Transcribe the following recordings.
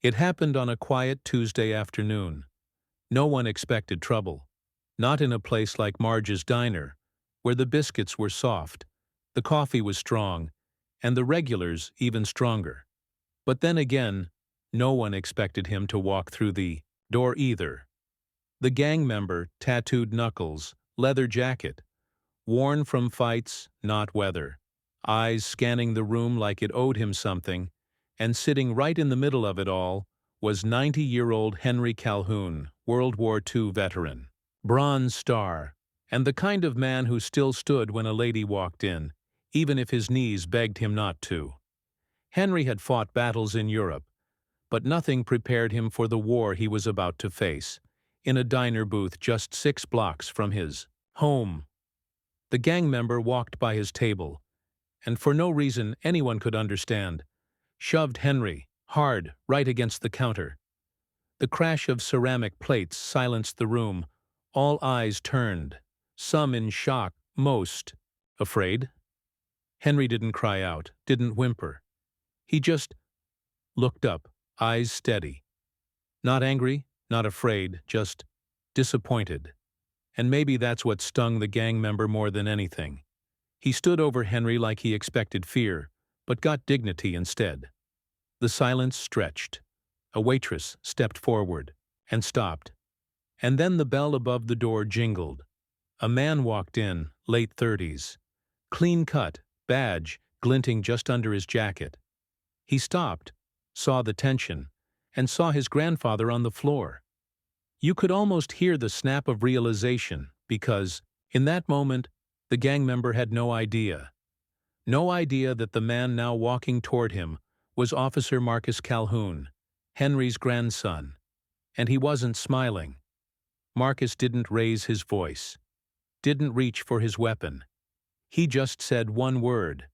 It happened on a quiet Tuesday afternoon. No one expected trouble. Not in a place like Marge's Diner, where the biscuits were soft, the coffee was strong, and the regulars even stronger. But then again, no one expected him to walk through the door either. The gang member, tattooed knuckles, leather jacket, worn from fights, not weather, eyes scanning the room like it owed him something, and sitting right in the middle of it all was 90-year-old Henry Calhoun, World War II veteran. Bronze star, and the kind of man who still stood when a lady walked in, even if his knees begged him not to. Henry had fought battles in Europe, but nothing prepared him for the war he was about to face, in a diner booth just 6 blocks from his home. The gang member walked by his table, and for no reason anyone could understand, shoved Henry, hard, right against the counter. The crash of ceramic plates silenced the room. All eyes turned, some in shock, most afraid. Henry didn't cry out, didn't whimper. He just looked up, eyes steady. Not angry, not afraid, just disappointed. And maybe that's what stung the gang member more than anything. He stood over Henry like he expected fear, but got dignity instead. The silence stretched. A waitress stepped forward and stopped. And then the bell above the door jingled. A man walked in, late 30s. Clean cut, badge glinting just under his jacket. He stopped, saw the tension, and saw his grandfather on the floor. You could almost hear the snap of realization because, in that moment, the gang member had no idea. No idea that the man now walking toward him was Officer Marcus Calhoun, Henry's grandson. And he wasn't smiling. Marcus didn't raise his voice, didn't reach for his weapon. He just said one word: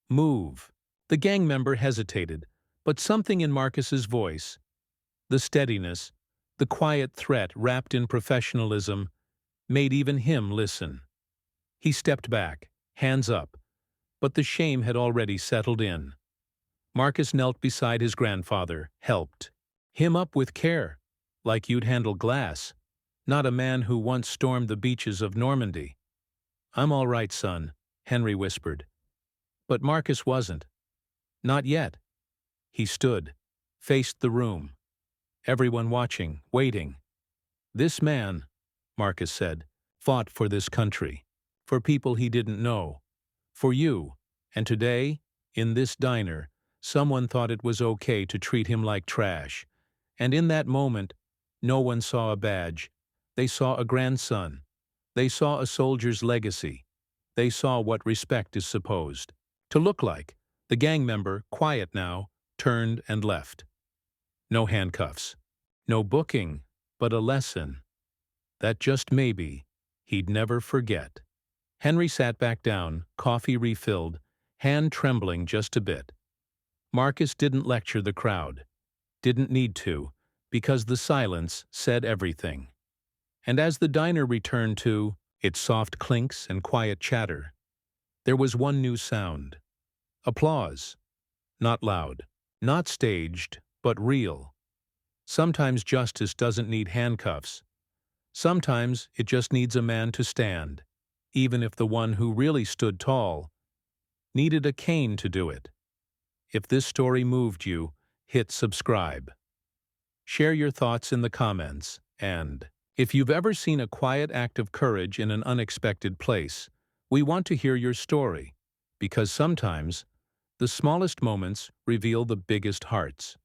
move. The gang member hesitated, but something in Marcus's voice, the steadiness, the quiet threat wrapped in professionalism, made even him listen. He stepped back, hands up, but the shame had already settled in. Marcus knelt beside his grandfather, helped him up with care, like you'd handle glass, not a man who once stormed the beaches of Normandy. "I'm all right, son," Henry whispered. But Marcus wasn't. Not yet. He stood, faced the room. Everyone watching, waiting. "This man," Marcus said, "fought for this country, for people he didn't know, for you, and today, in this diner, someone thought it was okay to treat him like trash. And in that moment, no one saw a badge. They saw a grandson. They saw a soldier's legacy. They saw what respect is supposed to look like." The gang member, quiet now, turned and left. No handcuffs. No booking, but a lesson that just maybe he'd never forget. Henry sat back down, coffee refilled, hand trembling just a bit. Marcus didn't lecture the crowd. Didn't need to, because the silence said everything. And as the diner returned to its soft clinks and quiet chatter, there was one new sound. Applause. Not loud, not staged, but real. Sometimes justice doesn't need handcuffs. Sometimes it just needs a man to stand, even if the one who really stood tall needed a cane to do it. If this story moved you, hit subscribe. Share your thoughts in the comments, and if you've ever seen a quiet act of courage in an unexpected place, we want to hear your story, because sometimes the smallest moments reveal the biggest hearts.